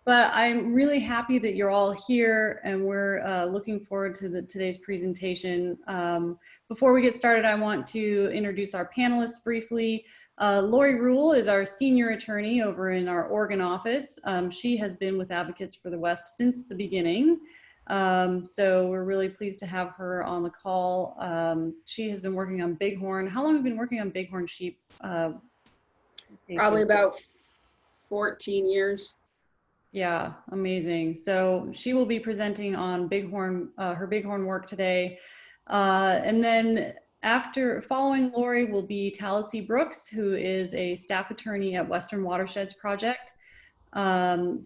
But I'm really happy that you're all here, and we're looking forward to today's presentation. Before we get started, I want to introduce our panelists briefly. Laurie Rule is our senior attorney over in our Oregon office. She has been with Advocates for the West since the beginning. So we're really pleased to have her on the call. She has been working on bighorn. How long have you been working on bighorn sheep? Probably about 14 years. Yeah, amazing. So she will be presenting on bighorn, her bighorn work today. And then following Laurie will be Talasi Brooks, who is a staff attorney at Western Watersheds Project.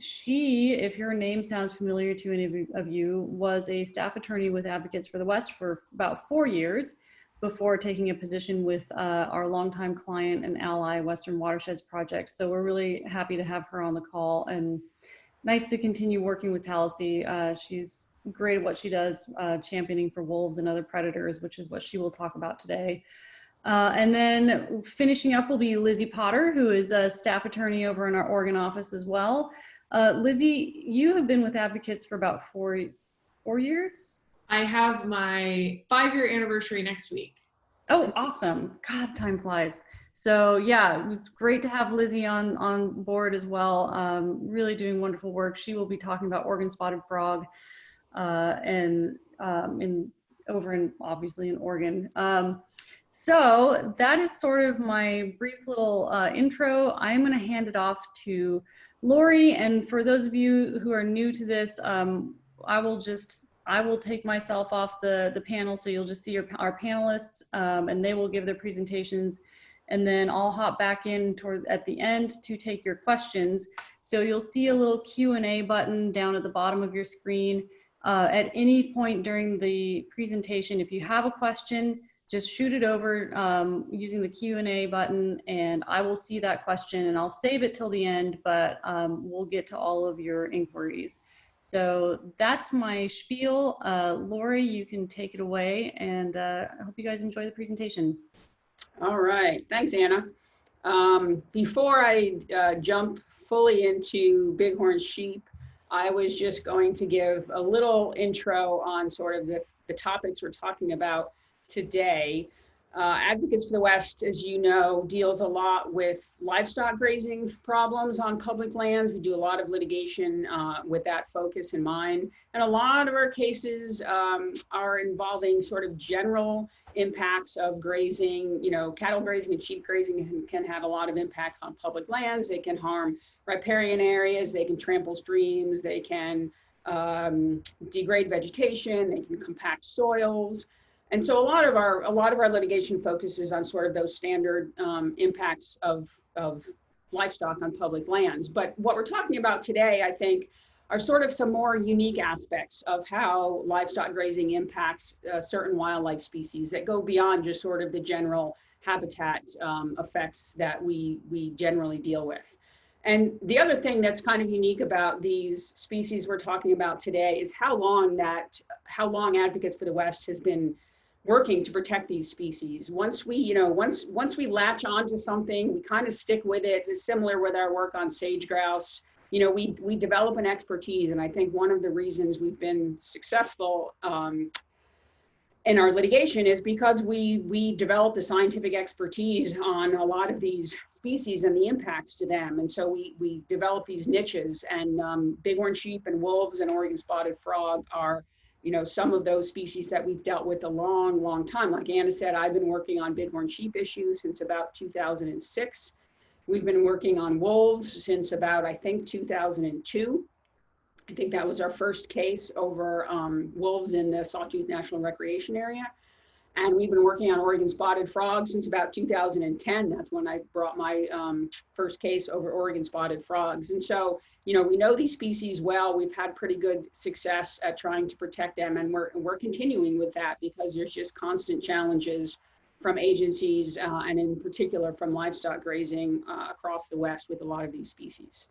She, if her name sounds familiar to any of you, was a staff attorney with Advocates for the West for about 4 years before taking a position with our longtime client and ally, Western Watersheds Project. So we're really happy to have her on the call, and nice to continue working with Talasi. She's great at what she does, championing for wolves and other predators, which is what she will talk about today. And then finishing up will be Lizzy Potter, who is a staff attorney over in our Oregon office as well. Lizzy, you have been with Advocates for about four years? I have my 5-year anniversary next week. Oh, awesome. God, time flies. So yeah, it was great to have Lizzy on board as well. Really doing wonderful work. She will be talking about Oregon spotted frog and obviously in Oregon. So that is sort of my brief little intro. I'm going to hand it off to Laurie. And for those of you who are new to this, I will take myself off the panel, so you'll just see our panelists, and they will give their presentations, and then I'll hop back in at the end to take your questions. So you'll see a little Q&A button down at the bottom of your screen. At any point during the presentation, if you have a question, just shoot it over using the Q&A button, and I will see that question, and I'll save it till the end, but we'll get to all of your inquiries. So that's my spiel. Laurie, you can take it away, and I hope you guys enjoy the presentation. All right, thanks, Anna. Before I jump fully into bighorn sheep, I was just going to give a little intro on sort of the topics we're talking about today. Advocates for the West, as you know, deals a lot with livestock grazing problems on public lands. We do a lot of litigation with that focus in mind. And a lot of our cases are involving sort of general impacts of grazing. You know, cattle grazing and sheep grazing can have a lot of impacts on public lands. They can harm riparian areas, they can trample streams, they can degrade vegetation, they can compact soils. And so a lot of our litigation focuses on sort of those standard impacts of livestock on public lands. But what we're talking about today, I think, are sort of some more unique aspects of how livestock grazing impacts certain wildlife species that go beyond just sort of the general habitat effects that we generally deal with. And the other thing that's kind of unique about these species we're talking about today is how long Advocates for the West has been working to protect these species. Once we latch onto something, we kind of stick with it. It's similar with our work on sage grouse. You know, we develop an expertise, and I think one of the reasons we've been successful in our litigation is because we developed the scientific expertise on a lot of these species and the impacts to them. And so we develop these niches, and bighorn sheep and wolves and Oregon spotted frog are, you know, some of those species that we've dealt with a long, long time. Like Anna said, I've been working on bighorn sheep issues since about 2006. We've been working on wolves since about, I think, 2002. I think that was our first case over wolves in the Sawtooth National Recreation Area. And we've been working on Oregon spotted frogs since about 2010. That's when I brought my first case over Oregon spotted frogs. And so, you know, we know these species well. We've had pretty good success at trying to protect them. And we're continuing with that because there's just constant challenges from agencies and in particular from livestock grazing across the West with a lot of these species.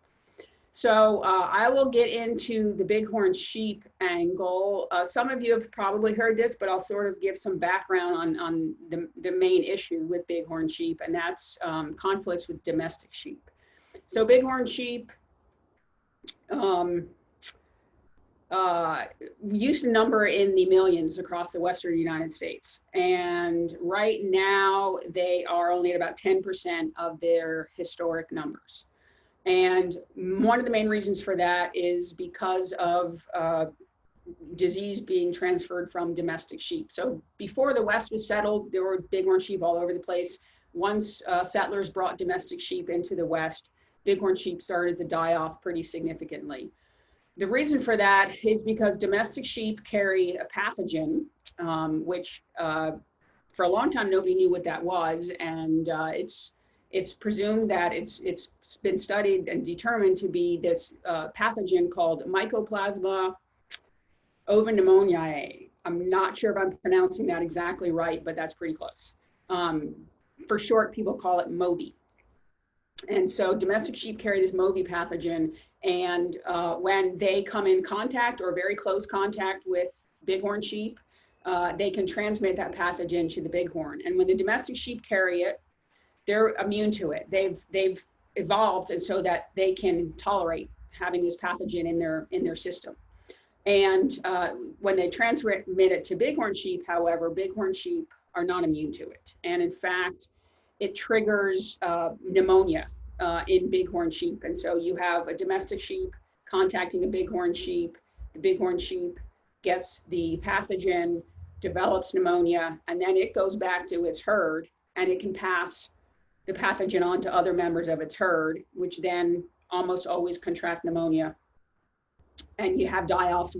So I will get into the bighorn sheep angle. Some of you have probably heard this, but I'll sort of give some background on the main issue with bighorn sheep, and that's conflicts with domestic sheep. So bighorn sheep used to number in the millions across the Western United States. And right now they are only at about 10% of their historic numbers. And one of the main reasons for that is because of disease being transferred from domestic sheep. So before the West was settled, there were bighorn sheep all over the place. Once settlers brought domestic sheep into the West, bighorn sheep started to die off pretty significantly. The reason for that is because domestic sheep carry a pathogen, which for a long time nobody knew what that was, and it's presumed that it's been studied and determined to be this pathogen called Mycoplasma pneumoniae. I'm not sure if I'm pronouncing that exactly right, but that's pretty close. For short, people call it MOVI. And so domestic sheep carry this MOVI pathogen, and when they come in contact or very close contact with bighorn sheep, they can transmit that pathogen to the bighorn. And when the domestic sheep carry it, they're immune to it. They've evolved and so that they can tolerate having this pathogen in their system. And when they transmit it to bighorn sheep, however, bighorn sheep are not immune to it. And in fact, it triggers pneumonia in bighorn sheep. And so you have a domestic sheep contacting a bighorn sheep. The bighorn sheep gets the pathogen, develops pneumonia, and then it goes back to its herd, and it can pass the pathogen on to other members of its herd, which then almost always contract pneumonia. And you have die-offs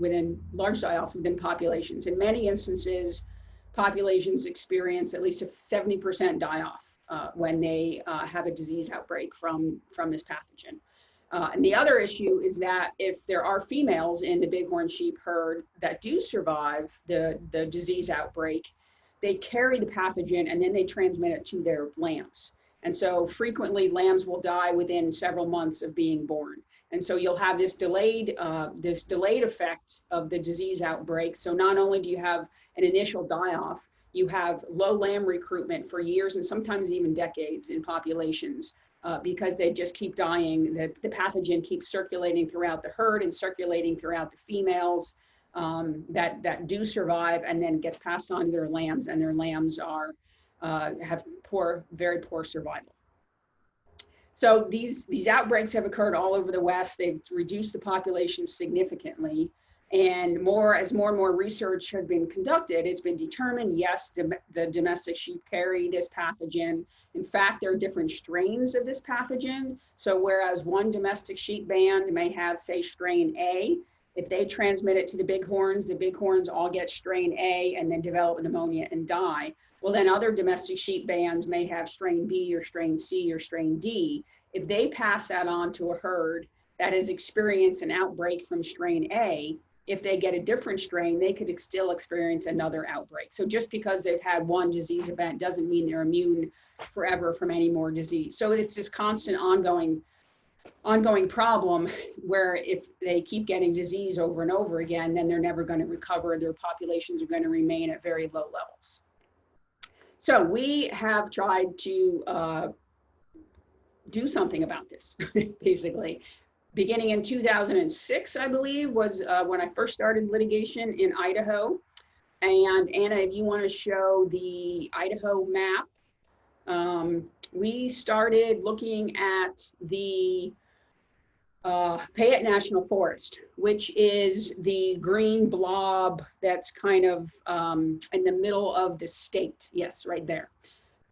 large die-offs within populations. In many instances, populations experience at least a 70% die-off when they have a disease outbreak from this pathogen. And the other issue is that if there are females in the bighorn sheep herd that do survive the disease outbreak, they carry the pathogen and then they transmit it to their lambs. And so frequently lambs will die within several months of being born. And so you'll have this delayed effect of the disease outbreak. So not only do you have an initial die-off, you have low lamb recruitment for years and sometimes even decades in populations because they just keep dying. The pathogen keeps circulating throughout the herd and circulating throughout the females that do survive, and then gets passed on to their lambs, and their lambs have very poor survival. So these outbreaks have occurred all over the West. They've reduced the population significantly. And as more and more research has been conducted, it's been determined, yes, the domestic sheep carry this pathogen. In fact, there are different strains of this pathogen. So whereas one domestic sheep band may have, say, strain A, if they transmit it to the bighorns all get strain A and then develop pneumonia and die. Well, then other domestic sheep bands may have strain B or strain C or strain D. If they pass that on to a herd that has experienced an outbreak from strain A, if they get a different strain, they could still experience another outbreak. So just because they've had one disease event doesn't mean they're immune forever from any more disease. So it's this constant ongoing problem where if they keep getting disease over and over again, then they're never going to recover. Their populations are going to remain at very low levels. So we have tried to do something about this, basically. Beginning in 2006, I believe, was when I first started litigation in Idaho. And Anna, if you want to show the Idaho map, we started looking at the Payette National Forest, which is the green blob that's kind of in the middle of the state. Yes, right there.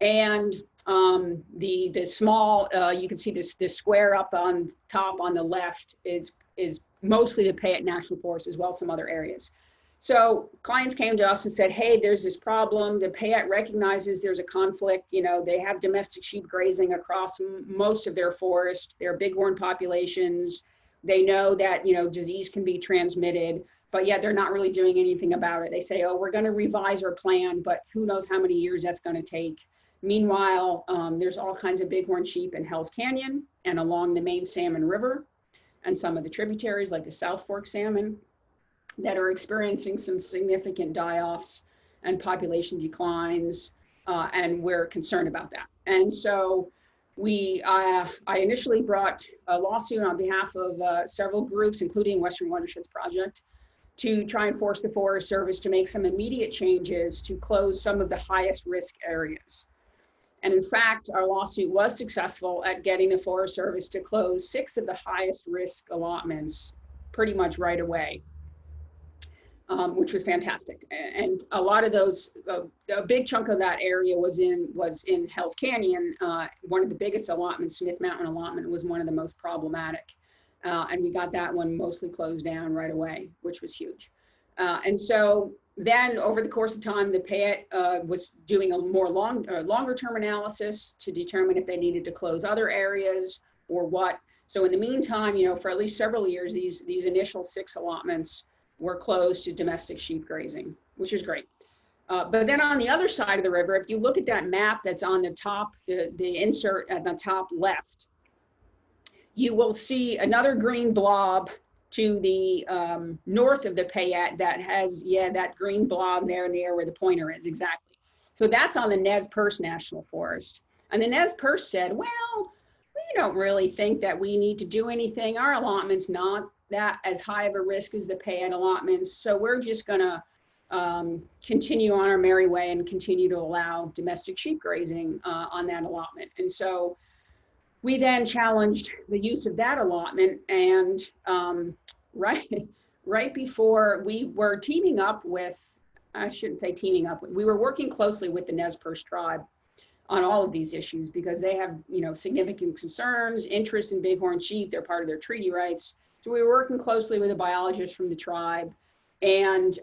And the small, you can see this square up on top on the left is mostly the Payette National Forest, as well as some other areas. So clients came to us and said, hey, there's this problem. The Payette recognizes there's a conflict. You know, they have domestic sheep grazing across most of their forest. They're bighorn populations. They know that, you know, disease can be transmitted, but yet they're not really doing anything about it. They say, oh, we're going to revise our plan, but who knows how many years that's going to take. Meanwhile, there's all kinds of bighorn sheep in Hell's Canyon and along the main Salmon River and some of the tributaries like the South Fork salmon that are experiencing some significant die-offs and population declines, and we're concerned about that. And so I initially brought a lawsuit on behalf of several groups, including Western Watersheds Project, to try and force the Forest Service to make some immediate changes to close some of the highest risk areas. And in fact, our lawsuit was successful at getting the Forest Service to close 6 of the highest risk allotments pretty much right away, which was fantastic. And a lot of those, a big chunk of that area was in Hell's Canyon. One of the biggest allotments, Smith Mountain allotment, was one of the most problematic. And we got that one mostly closed down right away, which was huge. And so then over the course of time, the PAET was doing a more longer term analysis to determine if they needed to close other areas or what. So in the meantime, you know, for at least several years, these initial 6 allotments were closed to domestic sheep grazing, which is great. But then on the other side of the river, if you look at that map that's on the top, the insert at the top left, you will see another green blob to the north of the PAET that has, that green blob there near where the pointer is, exactly. So that's on the Nez Perce National Forest. And the Nez Perce said, well, we don't really think that we need to do anything. Our allotment's not that as high of a risk as the PAET allotments. So we're just gonna continue on our merry way and continue to allow domestic sheep grazing on that allotment. And so we then challenged the use of that allotment, and right before we were teaming up with, I shouldn't say teaming up, we were working closely with the Nez Perce tribe on all of these issues because they have, you know, significant concerns, interest in bighorn sheep. They're part of their treaty rights. So we were working closely with a biologist from the tribe, and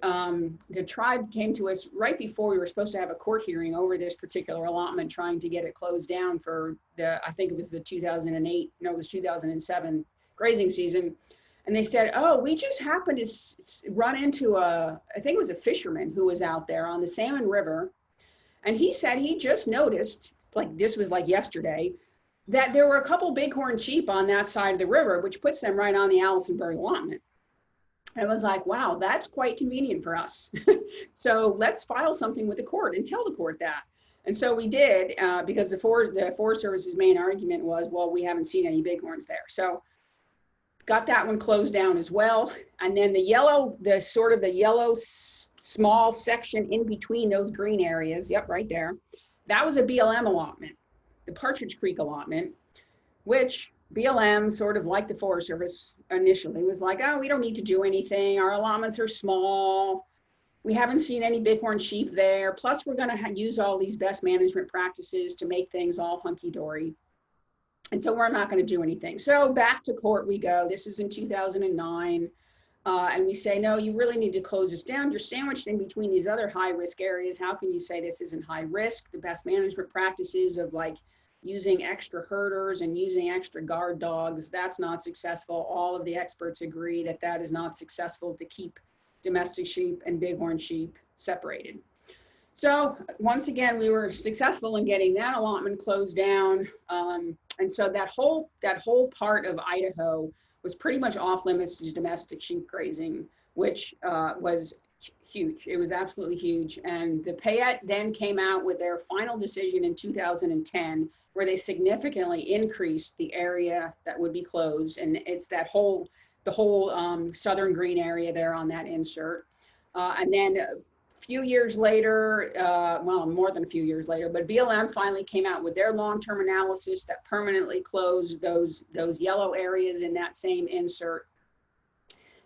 the tribe came to us right before we were supposed to have a court hearing over this particular allotment, trying to get it closed down for I think it was the 2008, no, it was 2007 grazing season. And they said, oh, we just happened to run into I think it was a fisherman who was out there on the Salmon River. And he said he just noticed, like this was like yesterday, that there were a couple bighorn sheep on that side of the river, which puts them right on the Allisonburg allotment. And I was like, wow, that's quite convenient for us. So let's file something with the court and tell the court that. And so we did, because the Forest Service's main argument was, well, we haven't seen any bighorns there. So got that one closed down as well. And then the yellow small section in between those green areas, yep, right there, that was a BLM allotment, the Partridge Creek allotment, which BLM, sort of like the Forest Service initially, was like, oh, we don't need to do anything. Our allotments are small. We haven't seen any bighorn sheep there. Plus, we're going to use all these best management practices to make things all hunky-dory. And so we're not going to do anything. So back to court we go. This is in 2009. And we say, no, you really need to close this down. You're sandwiched in between these other high-risk areas. How can you say this isn't high risk? The best management practices of like using extra herders and using extra guard dogs, that's not successful. All of the experts agree that that is not successful to keep domestic sheep and bighorn sheep separated. So once again, we were successful in getting that allotment closed down. And so that whole part of Idaho was pretty much off limits to domestic sheep grazing, which was huge. It was absolutely huge. And the PAET then came out with their final decision in 2010, where they significantly increased the area that would be closed. And it's the whole southern green area there on that insert. And then a few years later, well, more than a few years later, but BLM finally came out with their long-term analysis that permanently closed those yellow areas in that same insert.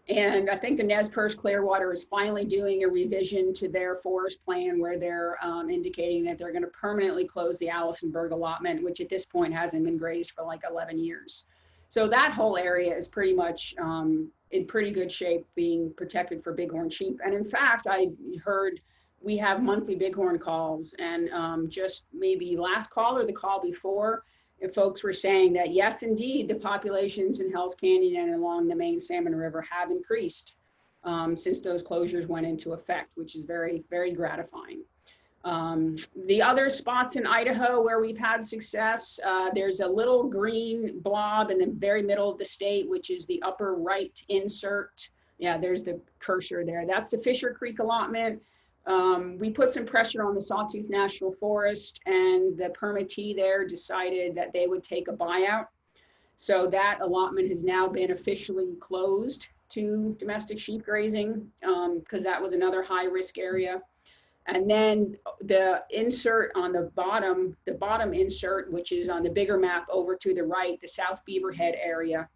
And I think the Nez Perce Clearwater is finally doing a revision to their forest plan where they're indicating that they're going to permanently close the Allisonburg allotment, which at this point hasn't been grazed for like 11 years. So that whole area is pretty much in pretty good shape, being protected for bighorn sheep. And in fact, I heard we have monthly bighorn calls, and just maybe last call or the call before, and folks were saying that yes, indeed, the populations in Hell's Canyon and along the main Salmon River have increased since those closures went into effect, which is very, very gratifying. The other spots in Idaho where we've had success, there's a little green blob in the very middle of the state, which is the upper right insert. Yeah, there's the cursor there. That's the Fisher Creek allotment. We put some pressure on the Sawtooth National Forest, and the permittee there decided that they would take a buyout. So that allotment has now been officially closed to domestic sheep grazing, because that was another high risk area. And then the insert on the bottom insert, which is on the bigger map over to the right, the South Beaverhead area.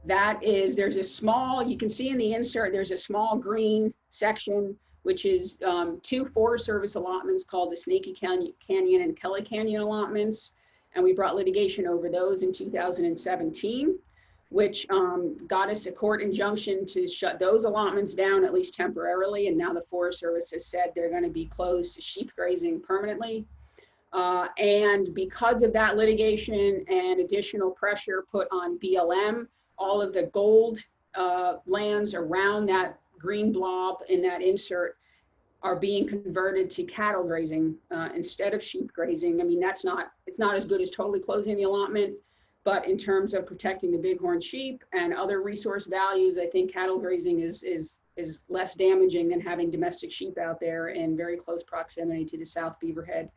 There's a small, you can see in the insert, there's a small green section, which is 2 Forest Service allotments called the Snaky Canyon and Kelly Canyon allotments. And we brought litigation over those in 2017, which got us a court injunction to shut those allotments down, at least temporarily. And now the Forest Service has said they're going to be closed to sheep grazing permanently. And because of that litigation and additional pressure put on BLM, all of the gold lands around that green blob in that insert are being converted to cattle grazing instead of sheep grazing. I mean, it's not as good as totally closing the allotment, but in terms of protecting the bighorn sheep and other resource values, I think cattle grazing is less damaging than having domestic sheep out there in very close proximity to the South Beaverhead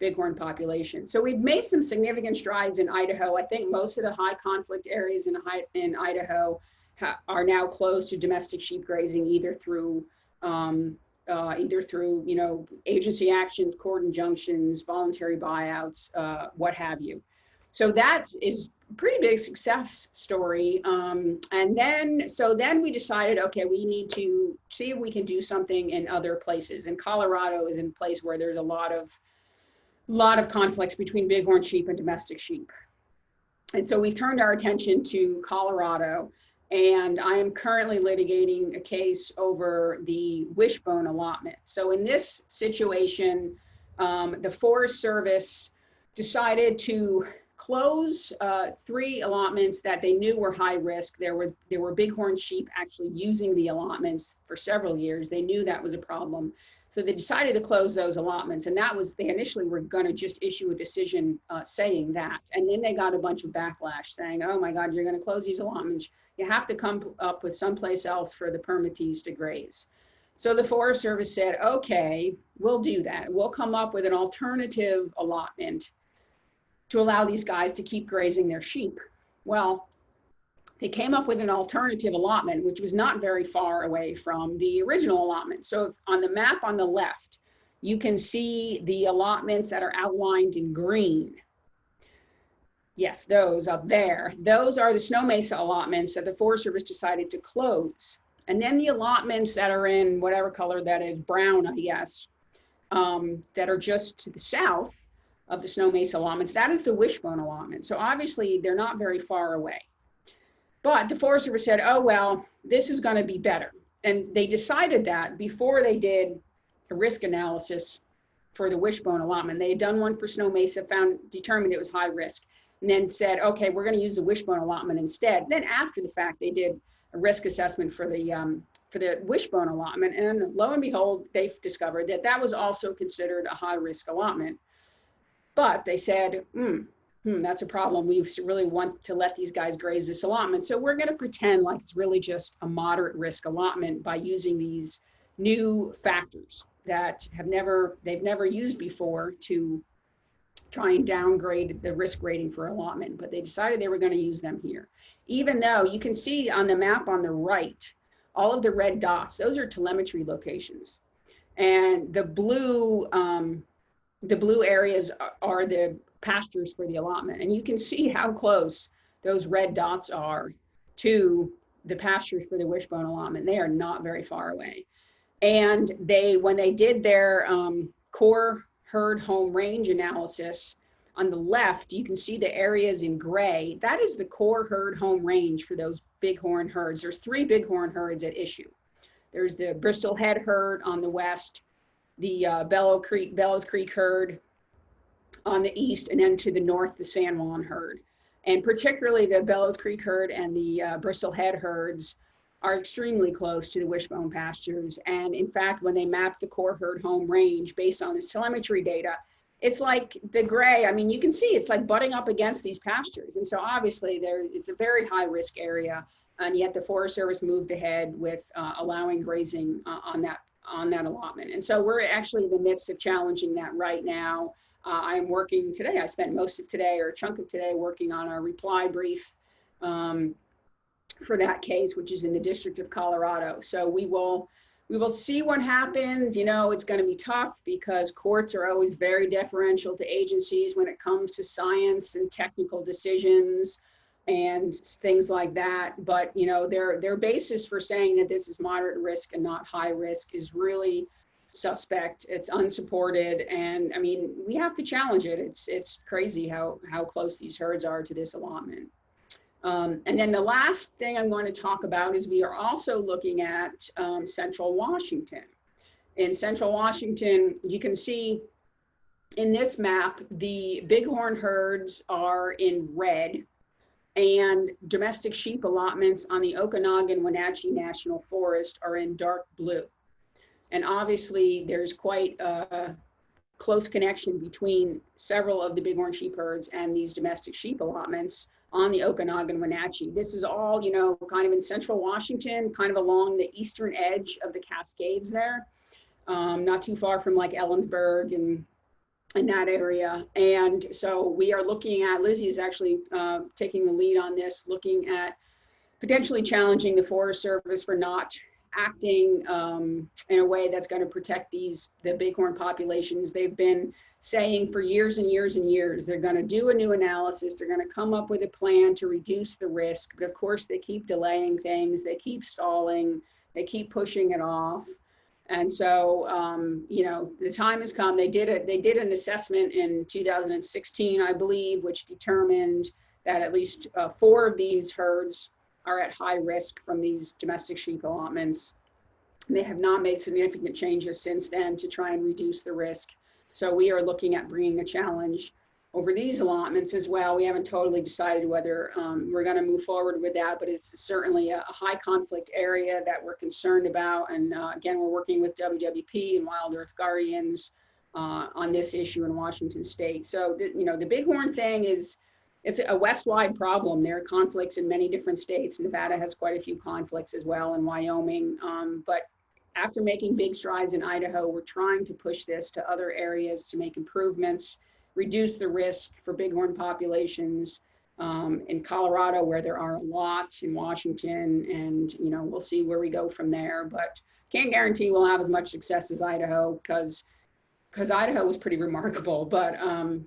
bighorn population. So we've made some significant strides in Idaho. I think most of the high conflict areas in Idaho are now closed to domestic sheep grazing, either through agency actions, court injunctions, voluntary buyouts, what have you. So that is a pretty big success story. And then we decided, okay, we need to see if we can do something in other places. And Colorado is a place where there's a lot of conflicts between bighorn sheep and domestic sheep. And so we've turned our attention to Colorado, and I am currently litigating a case over the wishbone allotment. So in this situation, the Forest Service decided to close 3 allotments that they knew were high risk. There were bighorn sheep actually using the allotments for several years. They knew that was a problem. So they decided to close those allotments, and they initially were going to just issue a decision saying that. And then they got a bunch of backlash saying, oh my God, you're going to close these allotments. You have to come up with someplace else for the permittees to graze. So the Forest Service said, okay, we'll do that. We'll come up with an alternative allotment to allow these guys to keep grazing their sheep. Well, they came up with an alternative allotment, which was not very far away from the original allotment. So on the map on the left, you can see the allotments that are outlined in green. Yes, those up there. Those are the Snow Mesa allotments that the Forest Service decided to close. And then the allotments that are in whatever color that is, brown, I guess, that are just to the south of the Snow Mesa allotments, that is the wishbone allotment. So obviously they're not very far away. But the Forest Service said, oh, well, this is going to be better. And they decided that before they did a risk analysis for the wishbone allotment. They had done one for Snow Mesa, determined it was high risk, and then said, okay, we're going to use the wishbone allotment instead. Then after the fact, they did a risk assessment for the wishbone allotment. And lo and behold, they discovered that that was also considered a high risk allotment. But they said, that's a problem. We really want to let these guys graze this allotment. So we're going to pretend like it's really just a moderate risk allotment by using these new factors that they've never used before to try and downgrade the risk rating for allotment. But they decided they were going to use them here. Even though you can see on the map on the right, all of the red dots, those are telemetry locations. And the blue areas are the pastures for the allotment. And you can see how close those red dots are to the pastures for the wishbone allotment. They are not very far away. And when they did their core herd home range analysis, on the left, you can see the areas in gray. That is the core herd home range for those bighorn herds. There's 3 bighorn herds at issue. There's the Bristol Head herd on the west, the Bellows Creek herd on the east, and then to the north, the San Juan herd. And particularly the Bellows Creek herd and the Bristol Head herds are extremely close to the wishbone pastures. And in fact, when they mapped the core herd home range based on this telemetry data, it's like the gray, I mean, you can see it's like butting up against these pastures. And so obviously it's a very high risk area, and yet the Forest Service moved ahead with allowing grazing on on that allotment. And so we're actually in the midst of challenging that right now. I'm working today. I spent most of today or a chunk of today working on our reply brief for that case, which is in the District of Colorado. So we will see what happens. You know, it's going to be tough because courts are always very deferential to agencies when it comes to science and technical decisions and things like that. But, you know, their basis for saying that this is moderate risk and not high risk is really suspect. It's unsupported. And I mean, we have to challenge it. It's crazy how close these herds are to this allotment. And then the last thing I'm going to talk about is we are also looking at Central Washington. In Central Washington, you can see in this map, the bighorn herds are in red and domestic sheep allotments on the Okanagan-Wenatchee National Forest are in dark blue. And obviously there's quite a close connection between several of the bighorn sheep herds and these domestic sheep allotments on the Okanagan-Wenatchee. This is all, you know, kind of in Central Washington, kind of along the eastern edge of the Cascades there, not too far from like Ellensburg and that area. And so we are looking at, Lizzy is actually taking the lead on this, looking at potentially challenging the Forest Service for not acting in a way that's going to protect the bighorn populations. They've been saying for years and years and years, they're going to do a new analysis. They're going to come up with a plan to reduce the risk. But of course, they keep delaying things. They keep stalling. They keep pushing it off. And so, you know, the time has come. They did an assessment in 2016, I believe, which determined that at least 4 of these herds are at high risk from these domestic sheep allotments. They have not made significant changes since then to try and reduce the risk. So we are looking at bringing a challenge over these allotments as well. We haven't totally decided whether we're going to move forward with that, but it's certainly a high conflict area that we're concerned about. And again, we're working with WWP and Wild Earth Guardians on this issue in Washington State. So, you know, the bighorn thing it's a West-wide problem. There are conflicts in many different states. Nevada has quite a few conflicts as well, in Wyoming. But after making big strides in Idaho, we're trying to push this to other areas to make improvements, reduce the risk for bighorn populations in Colorado, where there are a lot, in Washington, and, you know, we'll see where we go from there. But can't guarantee we'll have as much success as Idaho because Idaho was pretty remarkable, but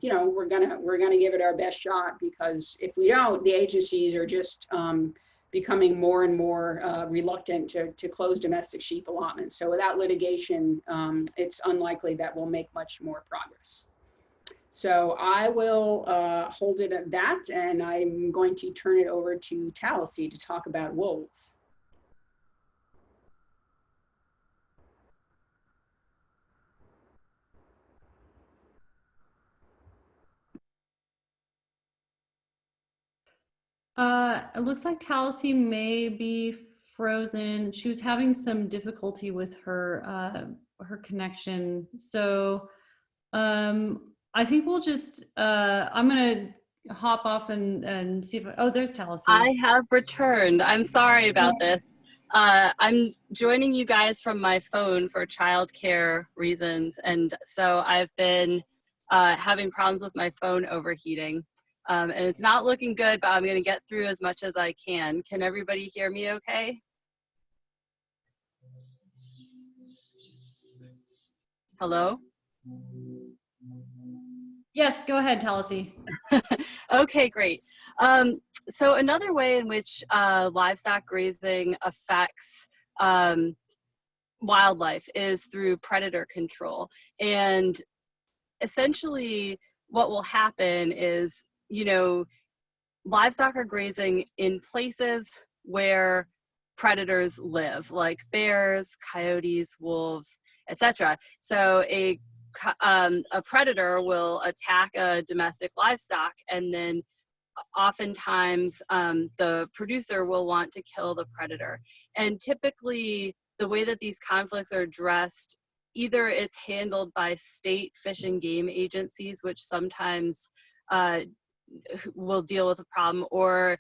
you know, we're gonna give it our best shot, because if we don't, the agencies are just becoming more and more reluctant to close domestic sheep allotments. So without litigation, it's unlikely that we'll make much more progress. So I will hold it at that, and I'm going to turn it over to Talasi to talk about wolves. It looks like Talasi may be frozen. She was having some difficulty with her her connection. So I think we'll just I'm gonna hop off and see if oh, there's Talasi. I have returned. I'm sorry about this. I'm joining you guys from my phone for childcare reasons, and so I've been having problems with my phone overheating. And it's not looking good, but I'm going to get through as much as I can. Can everybody hear me okay? Hello? Yes, go ahead, Talasi. Okay, great. So another way in which livestock grazing affects wildlife is through predator control. And essentially what will happen is, you know, livestock are grazing in places where predators live, like bears, coyotes, wolves, etc. So a predator will attack a domestic livestock, and then oftentimes the producer will want to kill the predator. And typically the way that these conflicts are addressed, either it's handled by state fish and game agencies, which sometimes will deal with a problem, or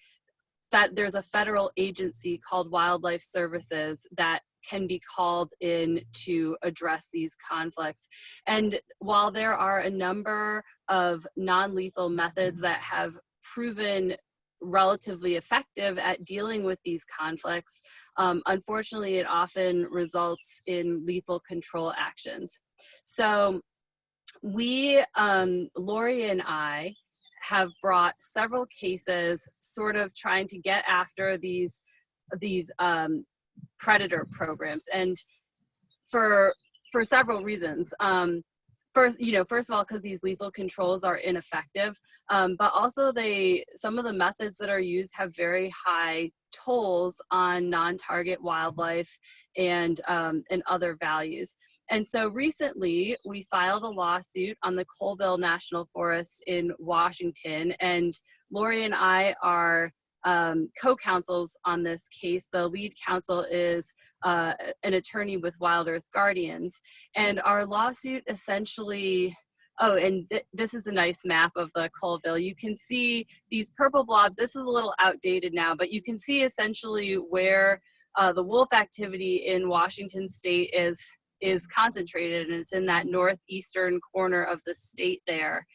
that there's a federal agency called Wildlife Services that can be called in to address these conflicts. And while there are a number of non-lethal methods that have proven relatively effective at dealing with these conflicts, unfortunately, it often results in lethal control actions. So we, Laurie and I, have brought several cases sort of trying to get after these predator programs, and for several reasons. First of all, because these lethal controls are ineffective, but also some of the methods that are used have very high tolls on non-target wildlife and other values. And so recently we filed a lawsuit on the Colville National Forest in Washington, and Laurie and I are co-counsels on this case. The lead counsel is an attorney with Wild Earth Guardians, and our lawsuit essentially, this is a nice map of the Colville. You can see these purple blobs. This is a little outdated now, but you can see essentially where the wolf activity in Washington state is concentrated, and it's in that northeastern corner of the state there.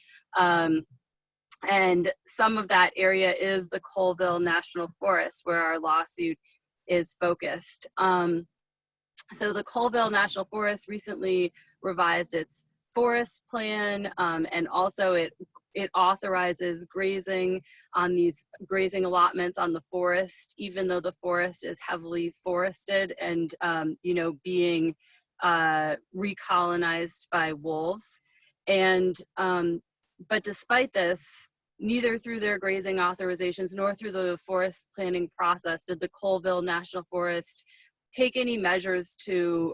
And some of that area is the Colville National Forest, where our lawsuit is focused. So the Colville National Forest recently revised its forest plan, and also it authorizes grazing on these grazing allotments on the forest, even though the forest is heavily forested and being recolonized by wolves. And but despite this, neither through their grazing authorizations nor through the forest planning process did the Colville National Forest take any measures to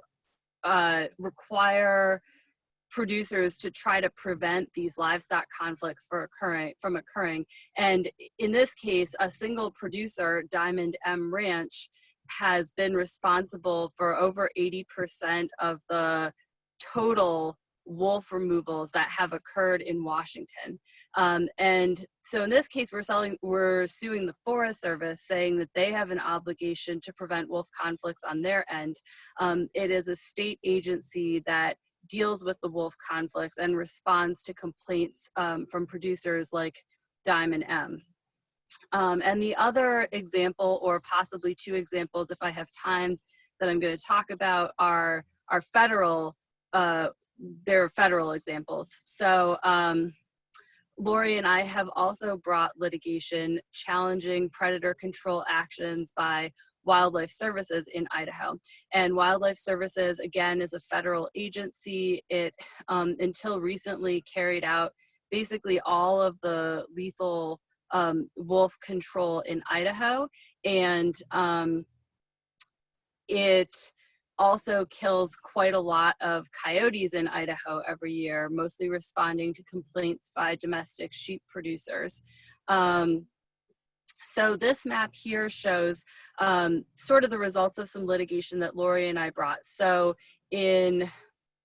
require producers to try to prevent these livestock conflicts from occurring. And in this case, a single producer, Diamond M Ranch, has been responsible for over 80% of the total wolf removals that have occurred in Washington. And so in this case, we're suing the Forest Service, saying that they have an obligation to prevent wolf conflicts on their end. It is a state agency that deals with the wolf conflicts and responds to complaints from producers like Diamond M. And the other example, or possibly two examples if I have time, that I'm going to talk about are federal examples. So Laurie and I have also brought litigation challenging predator control actions by Wildlife Services in Idaho. And Wildlife Services, again, is a federal agency. It, until recently, carried out basically all of the lethal wolf control in Idaho. And it also kills quite a lot of coyotes in Idaho every year, mostly responding to complaints by domestic sheep producers. So this map here shows sort of the results of some litigation that Laurie and I brought. So in,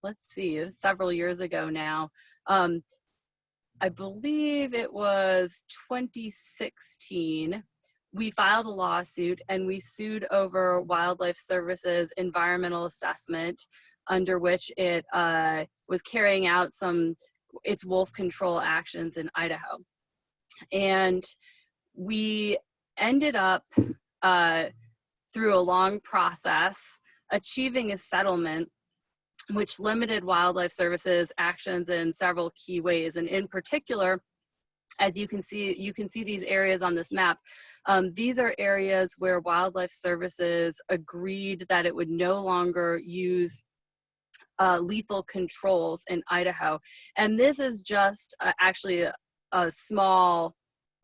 let's see, it was several years ago now, I believe it was 2016, we filed a lawsuit and we sued over Wildlife Services environmental assessment, under which it was carrying out its wolf control actions in Idaho. And we ended up, through a long process, achieving a settlement which limited Wildlife Services actions in several key ways. And in particular, as you can see these areas on this map. These are areas where Wildlife Services agreed that it would no longer use lethal controls in Idaho. And this is just actually a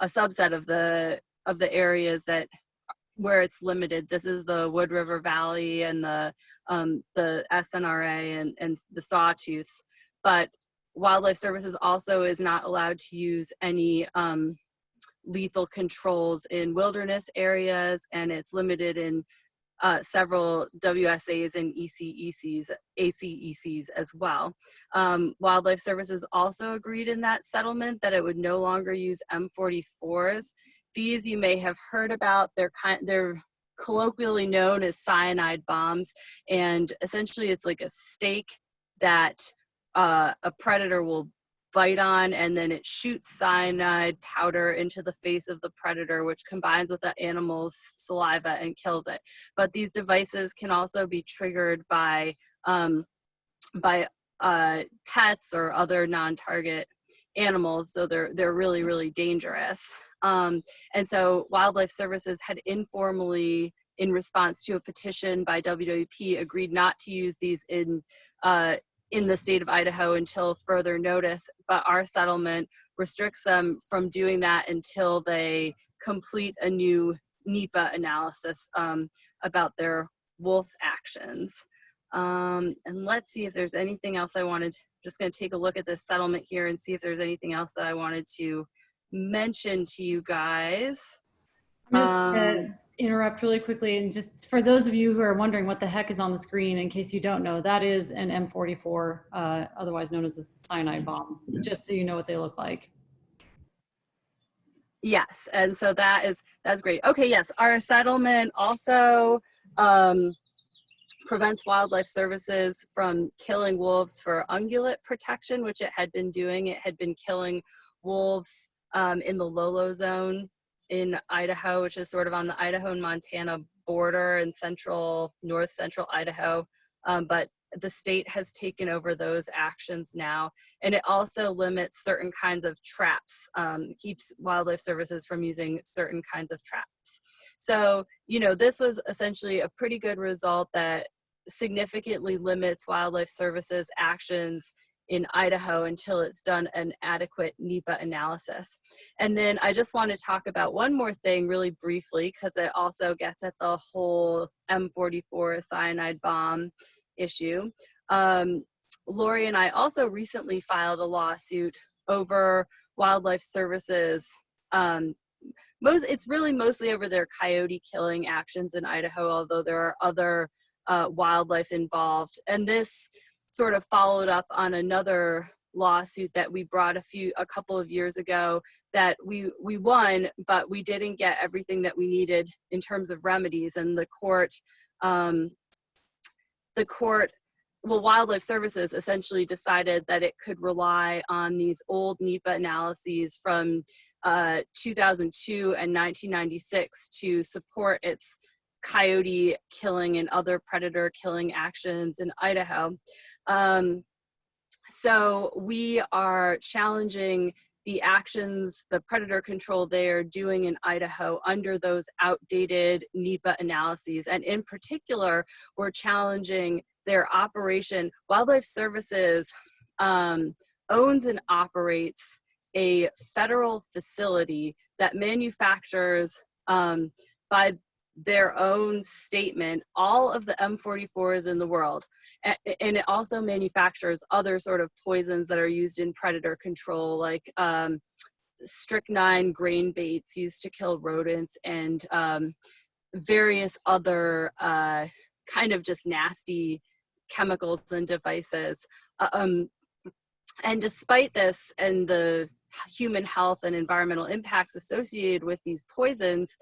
subset of the areas where it's limited. This is the Wood River Valley and the SNRA and the Sawtooths. But Wildlife Services also is not allowed to use any lethal controls in wilderness areas, and it's limited in several WSAs and ACECs as well. Wildlife Services also agreed in that settlement that it would no longer use M44s. These you may have heard about. They're colloquially known as cyanide bombs. And essentially it's like a stake that a predator will bite on, and then it shoots cyanide powder into the face of the predator, which combines with the animal's saliva and kills it. But these devices can also be triggered by pets or other non-target animals, so they're really, really dangerous. And so Wildlife Services had informally, in response to a petition by WWP, agreed not to use these in the state of Idaho until further notice, but our settlement restricts them from doing that until they complete a new NEPA analysis about their wolf actions. And let's see if there's anything else I wanted. Just going to take a look at this settlement here and see if there's anything else that I wanted to mention to you guys. I'm just going to interrupt really quickly, and just for those of you who are wondering what the heck is on the screen, in case you don't know, that is an M44, otherwise known as a cyanide bomb, just so you know what they look like. Yes, and so that's great. Okay, yes, our settlement also prevents Wildlife Services from killing wolves for ungulate protection, which it had been doing. It had been killing wolves in the Lolo zone in Idaho, which is sort of on the Idaho and Montana border in north central Idaho. But the state has taken over those actions now. And it also limits certain kinds of traps, keeps Wildlife Services from using certain kinds of traps. So, you know, this was essentially a pretty good result that significantly limits Wildlife Services actions in Idaho until it's done an adequate NEPA analysis. And then I just want to talk about one more thing really briefly, because it also gets at the whole M44 cyanide bomb issue. Laurie and I also recently filed a lawsuit over Wildlife Services. It's really mostly over their coyote killing actions in Idaho, although there are other wildlife involved. And this sort of followed up on another lawsuit that we brought a couple of years ago that we won, but we didn't get everything that we needed in terms of remedies. And Wildlife Services essentially decided that it could rely on these old NEPA analyses from 2002 and 1996 to support its coyote killing and other predator killing actions in Idaho. So we are challenging the actions, the predator control they are doing in Idaho under those outdated NEPA analyses. And in particular, we're challenging their operation. Wildlife Services owns and operates a federal facility that manufactures, by their own statement, all of the M44s in the world. And it also manufactures other sort of poisons that are used in predator control, like strychnine grain baits used to kill rodents, and various other kind of just nasty chemicals and devices. And despite this and the human health and environmental impacts associated with these poisons,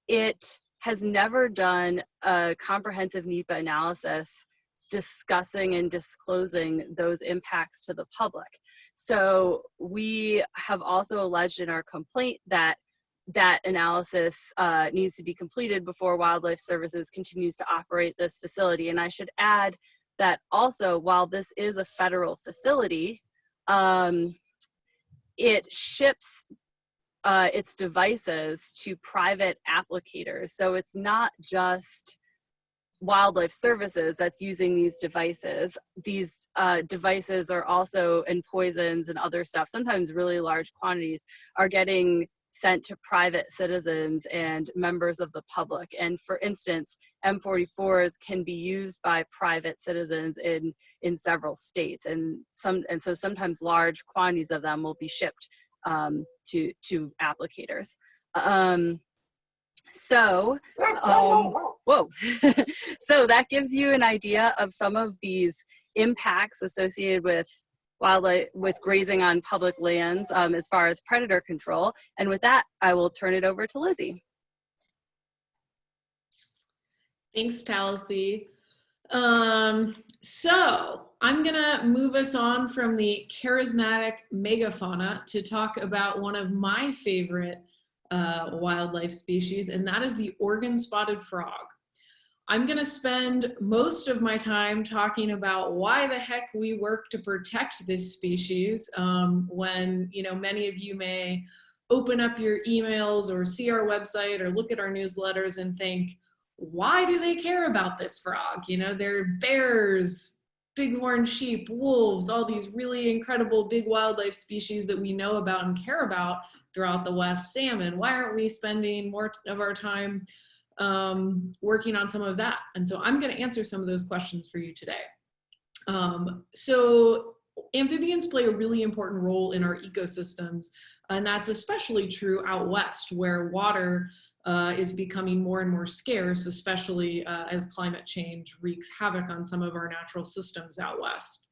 it has never done a comprehensive NEPA analysis discussing and disclosing those impacts to the public. So we have also alleged in our complaint that that analysis needs to be completed before Wildlife Services continues to operate this facility. And I should add that also, while this is a federal facility, it ships its devices to private applicators. So it's not just Wildlife Services that's using these devices. These devices are also, and poisons and other stuff, sometimes really large quantities, are getting sent to private citizens and members of the public. And for instance, M44s can be used by private citizens in several states, and so sometimes large quantities of them will be shipped to applicators. So so that gives you an idea of some of these impacts associated with wildlife, with grazing on public lands, as far as predator control. And with that, I will turn it over to Lizzy. Thanks, Talasi. So I'm gonna move us on from the charismatic megafauna to talk about one of my favorite wildlife species, and that is the Oregon-spotted frog. I'm gonna spend most of my time talking about why the heck we work to protect this species, when, you know, many of you may open up your emails or see our website or look at our newsletters and think, why do they care about this frog? You know, they're bears, bighorn sheep, wolves, all these really incredible big wildlife species that we know about and care about throughout the West. Salmon, why aren't we spending more of our time working on some of that? And so I'm going to answer some of those questions for you today. So amphibians play a really important role in our ecosystems, and that's especially true out west, where water is becoming more and more scarce, especially as climate change wreaks havoc on some of our natural systems out west.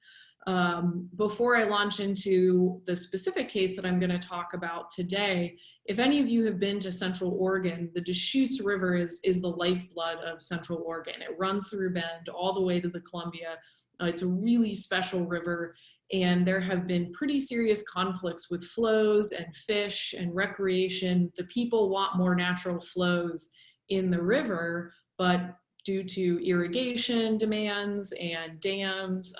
Before I launch into the specific case that I'm going to talk about today, if any of you have been to Central Oregon, the Deschutes River is the lifeblood of Central Oregon. It runs through Bend all the way to the Columbia. It's a really special river, and there have been pretty serious conflicts with flows and fish and recreation. The people want more natural flows in the river, but due to irrigation demands and dams,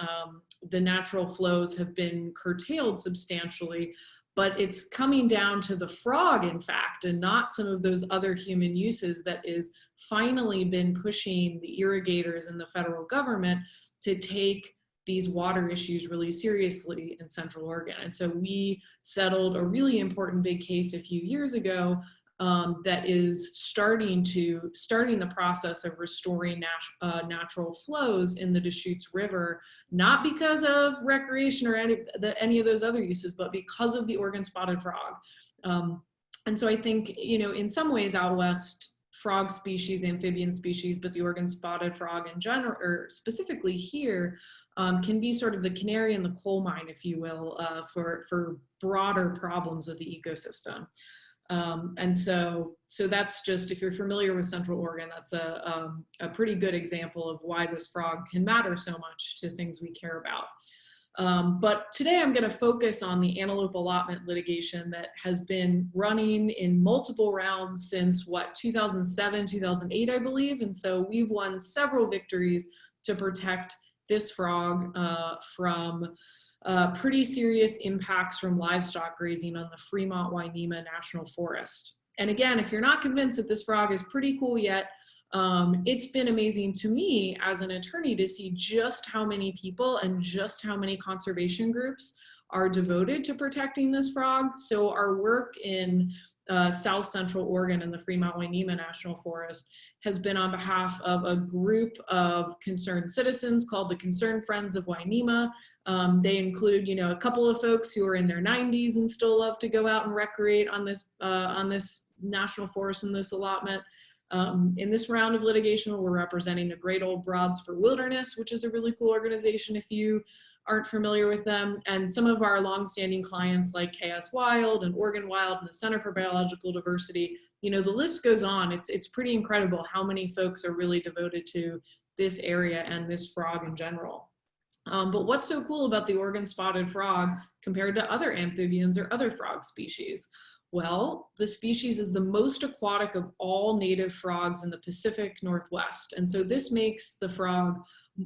the natural flows have been curtailed substantially. But it's coming down to the frog, in fact, and not some of those other human uses that is finally been pushing the irrigators and the federal government to take these water issues really seriously in Central Oregon. And so we settled a really important big case a few years ago that is starting the process of restoring natural flows in the Deschutes River, not because of recreation or any of those other uses, but because of the Oregon spotted frog. And so I think, you know, in some ways out west, frog species, amphibian species, but the Oregon spotted frog in general, or specifically here, can be sort of the canary in the coal mine, if you will, for broader problems of the ecosystem. And so that's just, if you're familiar with Central Oregon, that's a pretty good example of why this frog can matter so much to things we care about. But today I'm going to focus on the antelope allotment litigation that has been running in multiple rounds since 2007, 2008, I believe. And so we've won several victories to protect this frog from pretty serious impacts from livestock grazing on the Fremont-Wainema National Forest. And again, if you're not convinced that this frog is pretty cool yet, it's been amazing to me as an attorney to see just how many people and just how many conservation groups are devoted to protecting this frog. So our work in South Central Oregon and the Fremont-Wainema National Forest has been on behalf of a group of concerned citizens called the Concerned Friends of Wainema. They include, you know, a couple of folks who are in their 90s and still love to go out and recreate on this national forest and this allotment. In this round of litigation, we're representing the Great Old Broads for Wilderness, which is a really cool organization if you aren't familiar with them, and some of our longstanding clients like KS Wild and Oregon Wild and the Center for Biological Diversity. You know, the list goes on. It's pretty incredible how many folks are really devoted to this area and this frog in general. But what's so cool about the Oregon spotted frog compared to other amphibians or other frog species? Well, the species is the most aquatic of all native frogs in the Pacific Northwest. And so this makes the frog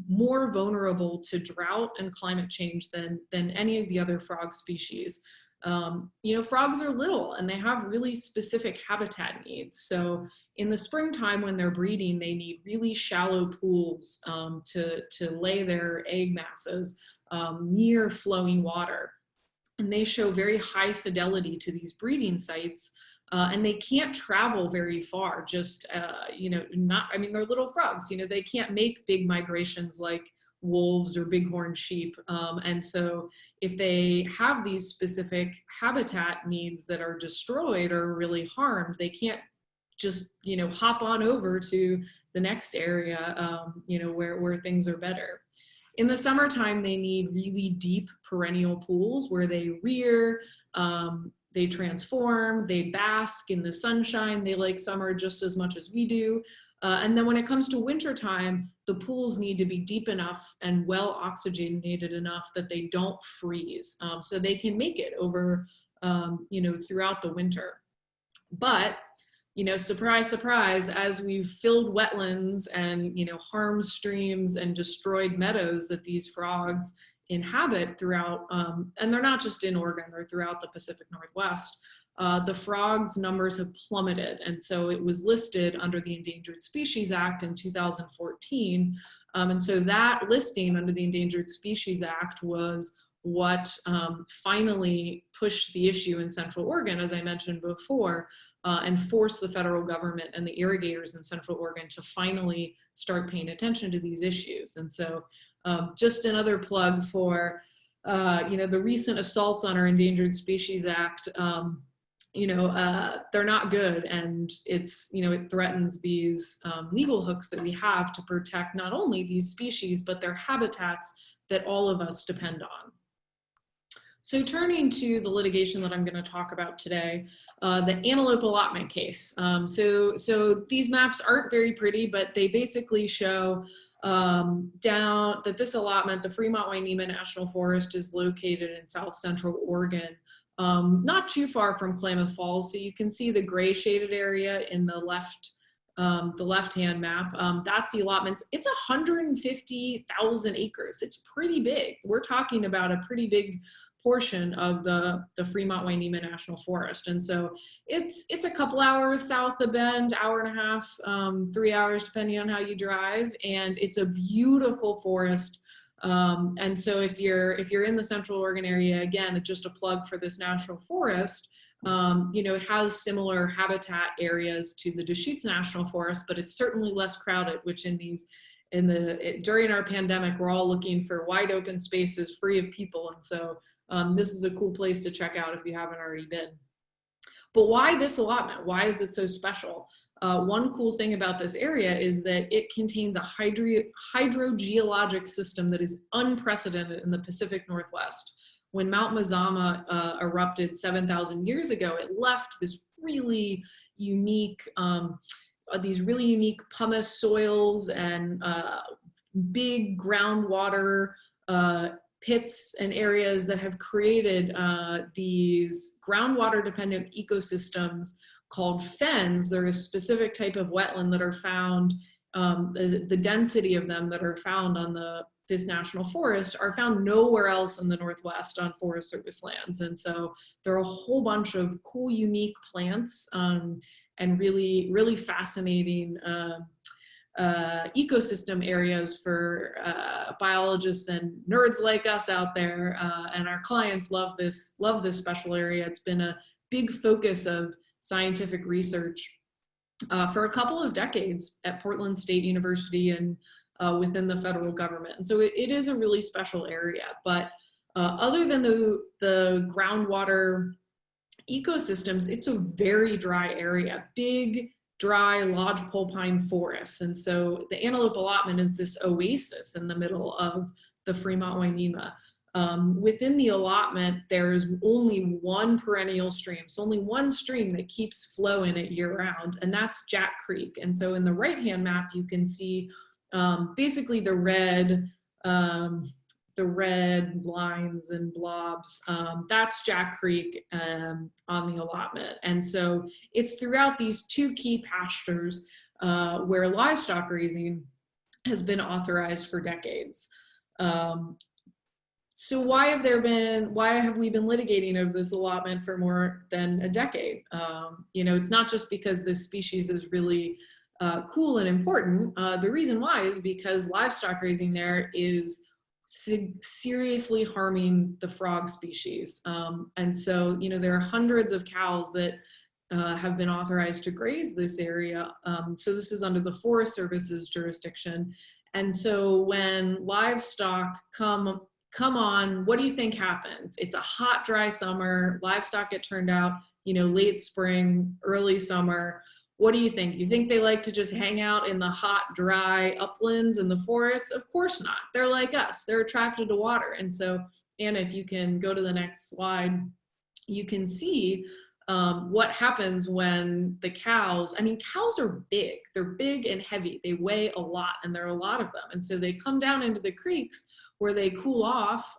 more vulnerable to drought and climate change than any of the other frog species. You know, frogs are little and they have really specific habitat needs. So in the springtime when they're breeding, they need really shallow pools to lay their egg masses near flowing water. And they show very high fidelity to these breeding sites, and they can't travel very far. Just, you know, I mean, they're little frogs, you know, they can't make big migrations like wolves or bighorn sheep. And so if they have these specific habitat needs that are destroyed or really harmed, they can't just, you know, hop on over to the next area, you know, where things are better. In the summertime, they need really deep perennial pools where they rear, they transform, they bask in the sunshine. They like summer just as much as we do. And then when it comes to wintertime, the pools need to be deep enough and well oxygenated enough that they don't freeze, so they can make it over, throughout the winter. But, surprise, surprise, as we've filled wetlands and, harmed streams and destroyed meadows that these frogs inhabit throughout, and they're not just in Oregon, they're throughout the Pacific Northwest, the frogs' numbers have plummeted. And so it was listed under the Endangered Species Act in 2014. And so that listing under the Endangered Species Act was what finally pushed the issue in Central Oregon, as I mentioned before, and forced the federal government and the irrigators in Central Oregon to finally start paying attention to these issues. And so just another plug for, the recent assaults on our Endangered Species Act. They're not good, and it threatens these legal hooks that we have to protect not only these species, but their habitats that all of us depend on. So turning to the litigation that I'm going to talk about today, the antelope allotment case. So these maps aren't very pretty, but they basically show down that this allotment, the Fremont-Wainema National Forest, is located in South Central Oregon, not too far from Klamath Falls. So you can see the gray shaded area in the left-hand map. That's the allotments. It's 150,000 acres. It's pretty big. We're talking about a pretty big portion of the Fremont-Wainema National Forest. And so it's a couple hours south of Bend, hour and a half, 3 hours, depending on how you drive. And it's a beautiful forest. And so if you're in the Central Oregon area, again, just a plug for this national forest, it has similar habitat areas to the Deschutes National Forest, but it's certainly less crowded, which during our pandemic, we're all looking for wide open spaces free of people. And so this is a cool place to check out if you haven't already been. But why this allotment? Why is it so special? One cool thing about this area is that it contains a hydrogeologic system that is unprecedented in the Pacific Northwest. When Mount Mazama erupted 7,000 years ago, it left this really unique, pumice soils and big groundwater pits and areas that have created these groundwater dependent ecosystems called fens. They're a specific type of wetland that are found, the density of them that are found on this national forest are found nowhere else in the Northwest on Forest Service lands. And so there are a whole bunch of cool, unique plants and really, really fascinating ecosystem areas for biologists and nerds like us out there. And our clients love this special area. It's been a big focus of scientific research for a couple of decades at Portland State University and within the federal government. And so it is a really special area. But other than the groundwater ecosystems, it's a very dry area, big, dry lodgepole pine forests. And so the antelope allotment is this oasis in the middle of the Fremont-Wainema. Within the allotment, there's only one perennial stream. So only one stream that keeps flowing it year round, and that's Jack Creek. And so in the right-hand map, you can see basically the red lines and blobs. That's Jack Creek on the allotment. And so it's throughout these two key pastures where livestock grazing has been authorized for decades. So why have we been litigating over this allotment for more than a decade? It's not just because this species is really cool and important. The reason why is because livestock grazing there is seriously harming the frog species. And so, there are hundreds of cows that have been authorized to graze this area. So this is under the Forest Service's jurisdiction. And so when livestock come on, what do you think happens? It's a hot, dry summer. Livestock get turned out, late spring, early summer. What do you think? You think they like to just hang out in the hot, dry uplands and the forests? Of course not. They're like us. They're attracted to water. And so, Anna, if you can go to the next slide, you can see what happens when the cows, I mean, cows are big, they're big and heavy, they weigh a lot, and there are a lot of them. And so they come down into the creeks where they cool off,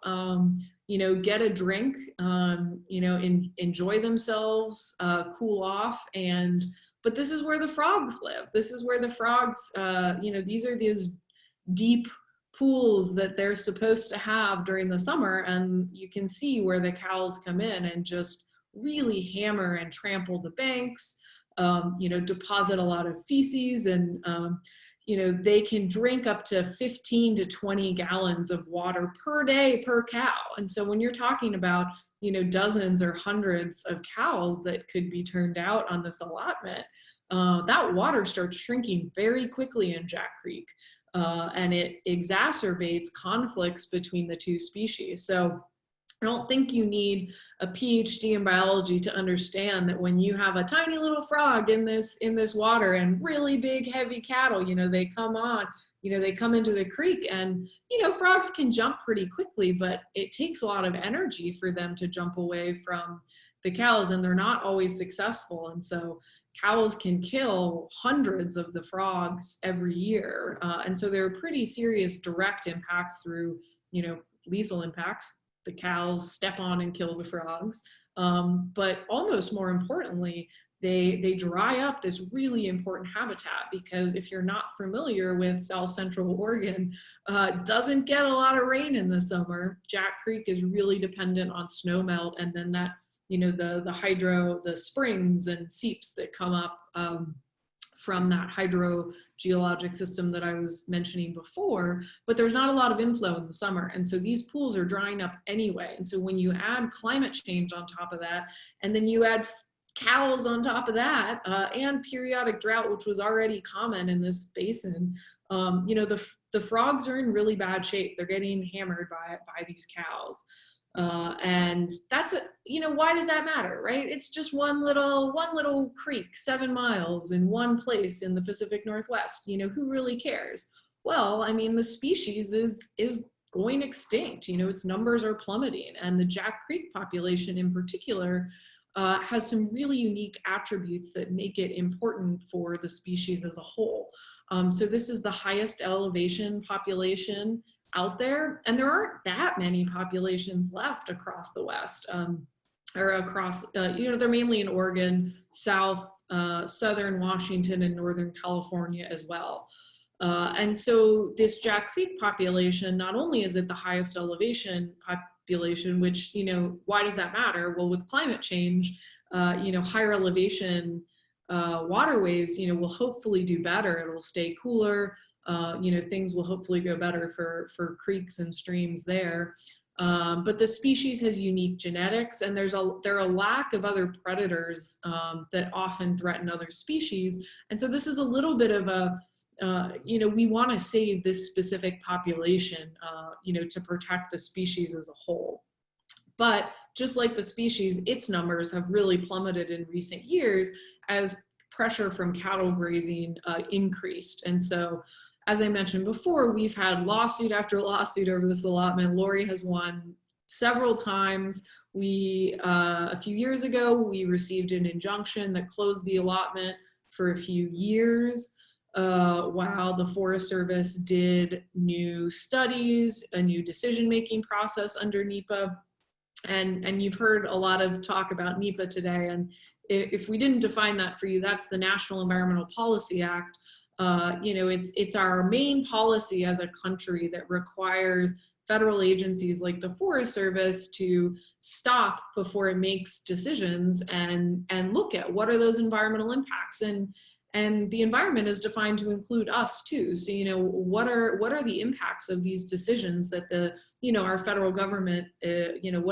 you know, get a drink, you know, enjoy themselves, cool off. But this is where the frogs live. This is where the frogs, you know, these are these deep pools that they're supposed to have during the summer. And you can see where the cows come in and just really hammer and trample the banks, you know, deposit a lot of feces, and you know, they can drink up to 15 to 20 gallons of water per day per cow. And so when you're talking about, you know, dozens or hundreds of cows that could be turned out on this allotment, that water starts shrinking very quickly in Jack Creek, and it exacerbates conflicts between the two species. So I don't think you need a PhD in biology to understand that when you have a tiny little frog in this water and really big heavy cattle, you know, they come on, you know, they come into the creek, and, you know, frogs can jump pretty quickly, but it takes a lot of energy for them to jump away from the cows, and they're not always successful. And so cows can kill hundreds of the frogs every year. And so there are pretty serious direct impacts through, you know, lethal impacts. The cows step on and kill the frogs. But almost more importantly, they dry up this really important habitat, because if you're not familiar with South Central Oregon, doesn't get a lot of rain in the summer. Jack Creek is really dependent on snow melt, and then that, you know, the springs and seeps that come up from that hydrogeologic system that I was mentioning before, but there's not a lot of inflow in the summer. And so these pools are drying up anyway. And so when you add climate change on top of that, and then you add cows on top of that, and periodic drought, which was already common in this basin, you know, the frogs are in really bad shape. They're getting hammered by these cows. And that's you know, why does that matter, right? It's just one little creek, 7 miles in one place in the Pacific Northwest. You know, who really cares? Well, I mean, the species is going extinct. You know, its numbers are plummeting, and the Jack Creek population in particular has some really unique attributes that make it important for the species as a whole. So this is the highest elevation population out there, and there aren't that many populations left across the West, or across, you know, they're mainly in Oregon, southern Washington, and Northern California as well. And so this Jack Creek population, not only is it the highest elevation population, which, you know, why does that matter? Well, with climate change, you know, higher elevation waterways, you know, will hopefully do better. It'll stay cooler. You know, things will hopefully go better for creeks and streams there. But the species has unique genetics, and there are a lack of other predators that often threaten other species. And so this is a little bit of a, you know, we want to save this specific population, you know, to protect the species as a whole. But just like the species, its numbers have really plummeted in recent years as pressure from cattle grazing increased. And so, as I mentioned before, we've had lawsuit after lawsuit over this allotment. Laurie has won several times. A few years ago, we received an injunction that closed the allotment for a few years while the Forest Service did new studies, a new decision-making process under NEPA. And you've heard a lot of talk about NEPA today. And if we didn't define that for you, that's the National Environmental Policy Act. You know, it's our main policy as a country that requires federal agencies like the Forest Service to stop before it makes decisions and look at what are those environmental impacts. And the environment is defined to include us too. So, you know, what are the impacts of these decisions that our federal government, you know,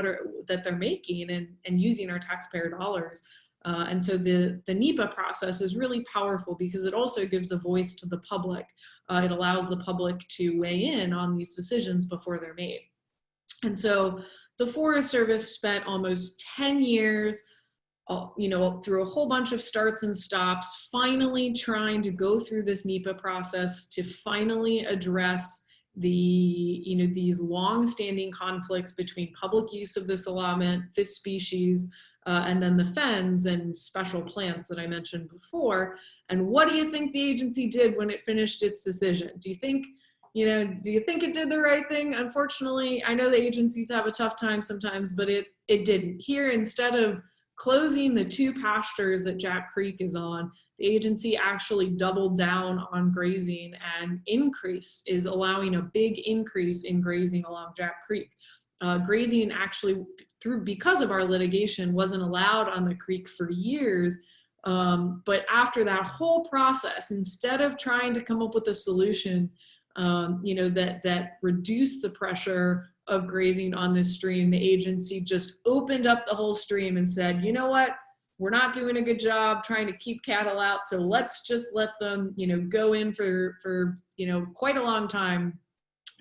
that they're making and using our taxpayer dollars. And so the NEPA process is really powerful because it also gives a voice to the public. It allows the public to weigh in on these decisions before they're made. And so the Forest Service spent almost 10 years, you know, through a whole bunch of starts and stops, finally trying to go through this NEPA process to finally address these long-standing conflicts between public use of this allotment, this species, and then the fens and special plants that I mentioned before. And what do you think the agency did when it finished its decision? Do you think it did the right thing? Unfortunately, I know the agencies have a tough time sometimes, but it didn't. Here, instead of closing the 2 pastures that Jack Creek is on, the agency actually doubled down on grazing and is allowing a big increase in grazing along Jack Creek. Grazing actually, because of our litigation, wasn't allowed on the creek for years. But after that whole process, instead of trying to come up with a solution that reduced the pressure of grazing on this stream, the agency just opened up the whole stream and said, you know what, we're not doing a good job trying to keep cattle out, so let's just let them, go in for quite a long time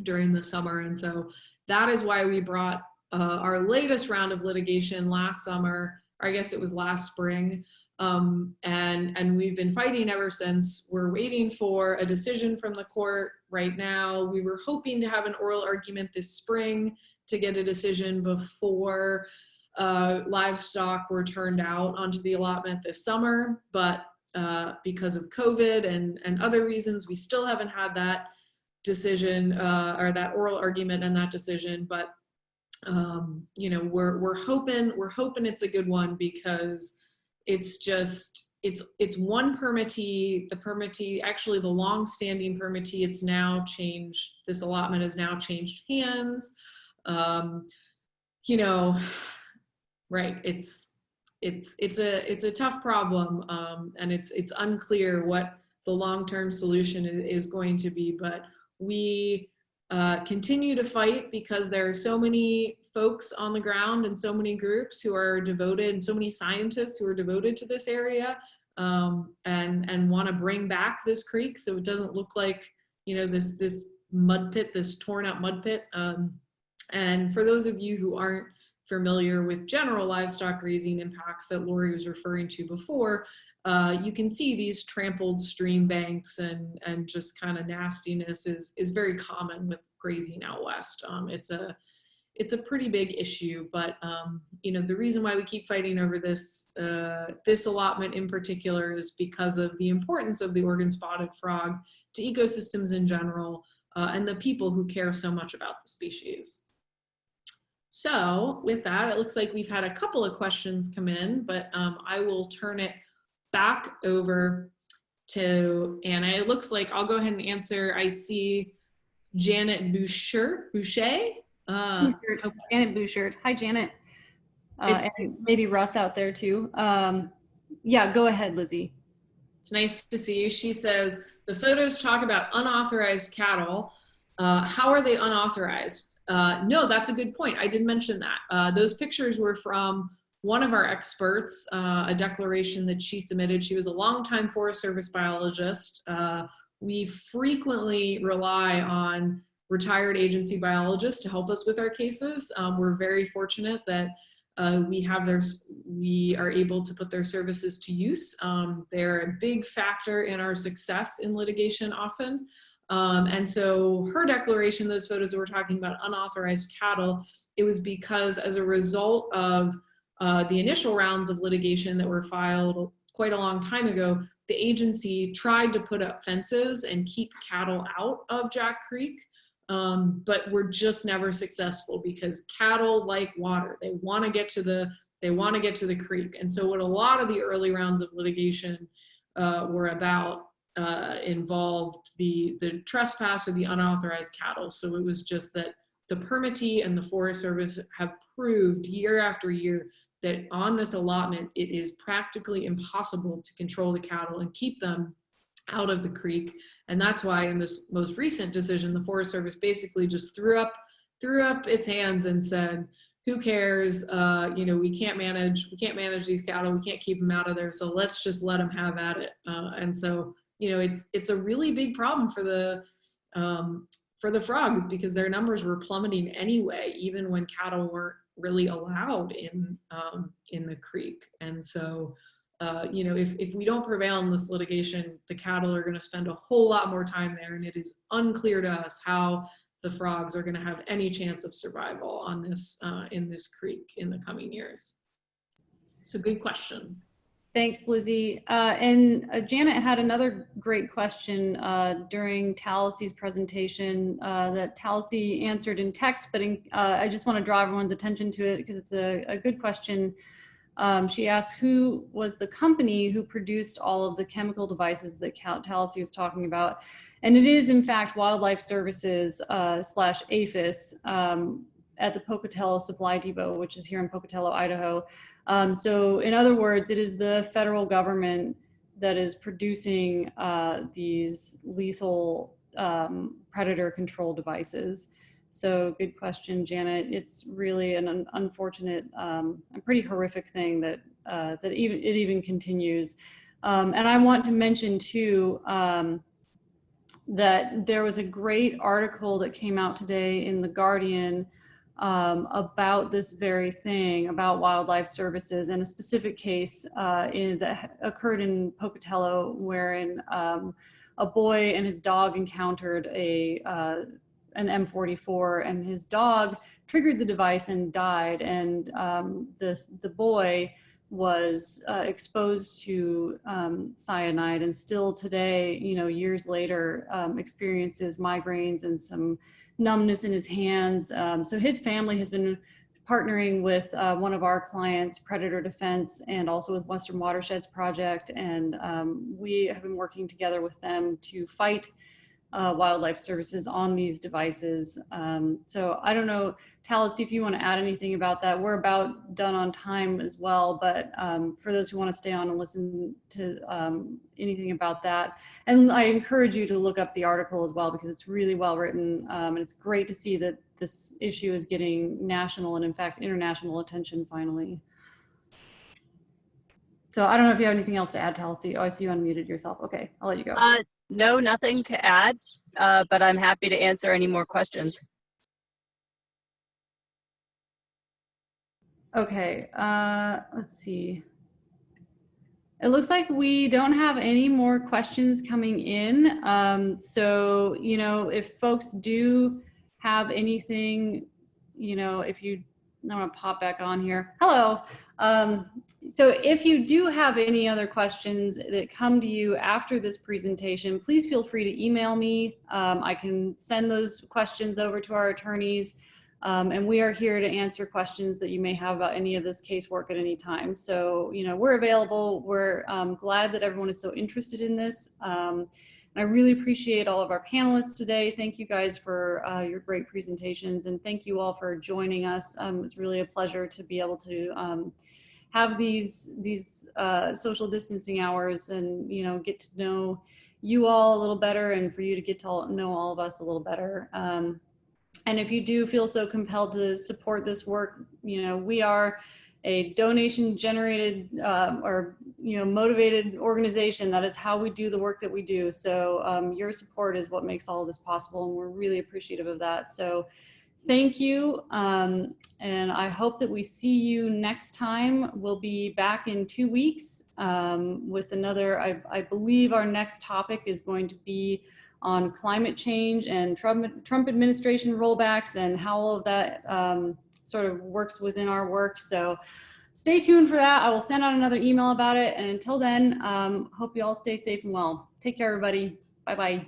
during the summer. And so that is why we brought our latest round of litigation last summer, or I guess it was last spring. And we've been fighting ever since. We're waiting for a decision from the court right now. We were hoping to have an oral argument this spring to get a decision before livestock were turned out onto the allotment this summer, but because of COVID and other reasons, we still haven't had that decision or that oral argument and that decision. But we're hoping it's a good one, because it's one permittee. The permittee, actually the long-standing permittee, it's now changed. This allotment has now changed hands. Right. It's a tough problem, and it's unclear what the long-term solution is going to be. But we continue to fight because there are so many folks on the ground and so many groups who are devoted, and so many scientists who are devoted to this area, and want to bring back this creek so it doesn't look like this mud pit, this torn up mud pit. And for those of you who aren't familiar with general livestock grazing impacts that Laurie was referring to before, you can see these trampled stream banks and just kind of nastiness is very common with grazing out west. It's a pretty big issue, but the reason why we keep fighting over this allotment in particular is because of the importance of the Oregon spotted frog to ecosystems in general, and the people who care so much about the species. So with that, it looks like we've had a couple of questions come in, but I will turn it back over to Anna. It looks like I'll go ahead and answer. I see Janet Boucher. Janet Bouchard. Hi, Janet. And maybe Russ out there too. Yeah, go ahead, Lizzie. It's nice to see you. She says, the photos talk about unauthorized cattle. How are they unauthorized? No, that's a good point. I did mention that. Those pictures were from one of our experts, a declaration that she submitted. She was a longtime Forest Service biologist. We frequently rely on retired agency biologists to help us with our cases. We're very fortunate that we are able to put their services to use. They're a big factor in our success in litigation often. And so her declaration, those photos that we're talking about, unauthorized cattle, it was because as a result of the initial rounds of litigation that were filed quite a long time ago, the agency tried to put up fences and keep cattle out of Jack Creek, but were just never successful because cattle like water. They want to get to the creek. And so what a lot of the early rounds of litigation were about involved the trespass or the unauthorized cattle. So it was just that the permittee and the Forest Service have proved year after year that on this allotment, it is practically impossible to control the cattle and keep them out of the creek. And that's why in this most recent decision, the Forest Service basically just threw up its hands and said, who cares? We can't manage these cattle. We can't keep them out of there. So let's just let them have at it. And so, it's a really big problem for the frogs because their numbers were plummeting anyway, even when cattle weren't really allowed in the creek. And so, if we don't prevail in this litigation, the cattle are going to spend a whole lot more time there, and it is unclear to us how the frogs are going to have any chance of survival on this in this creek in the coming years. So good question. Thanks, Lizzie. And Janet had another great question during Talassi's presentation that Talasi answered in text, but I just want to draw everyone's attention to it because it's a good question. She asked who was the company who produced all of the chemical devices that Talasi was talking about. And it is, in fact, Wildlife Services / APHIS at the Pocatello Supply Depot, which is here in Pocatello, Idaho. So in other words, it is the federal government that is producing these lethal predator control devices. So good question, Janet. It's really an unfortunate, a pretty horrific thing that it even continues. And I want to mention too that there was a great article that came out today in The Guardian about this very thing, about wildlife services, and a specific case that occurred in Pocatello, wherein a boy and his dog encountered an M44, and his dog triggered the device and died. And the boy was exposed to cyanide, and still today, years later, experiences migraines and some numbness in his hands. So his family has been partnering with one of our clients, Predator Defense, and also with Western Watersheds Project. And we have been working together with them to fight wildlife services on these devices. So I don't know, Talasi, if you want to add anything about that. We're about done on time as well, but for those who want to stay on and listen to anything about that, and I encourage you to look up the article as well, because it's really well written, and it's great to see that this issue is getting national and in fact international attention finally. So I don't know if you have anything else to add, Talasi. Oh, I see you unmuted yourself. Okay, I'll let you go. No, nothing to add, but I'm happy to answer any more questions. Okay, let's see. It looks like we don't have any more questions coming in. So, if folks do have anything, if you, I'm gonna pop back on here. Hello. So if you do have any other questions that come to you after this presentation, please feel free to email me. I can send those questions over to our attorneys. And we are here to answer questions that you may have about any of this casework at any time. So, we're available. We're glad that everyone is so interested in this. And I really appreciate all of our panelists today. Thank you guys for your great presentations, and thank you all for joining us. It's really a pleasure to be able to have these social distancing hours and, get to know you all a little better, and for you to get to know all of us a little better. And if you do feel so compelled to support this work, we are a donation generated or motivated organization. That is how we do the work that we do. So your support is what makes all of this possible, and we're really appreciative of that. So thank you, and I hope that we see you next time. We'll be back in 2 weeks with another, I believe our next topic is going to be on climate change and Trump administration rollbacks and how all of that sort of works within our work. So stay tuned for that. I will send out another email about it. And until then, hope you all stay safe and well. Take care, everybody. Bye-bye.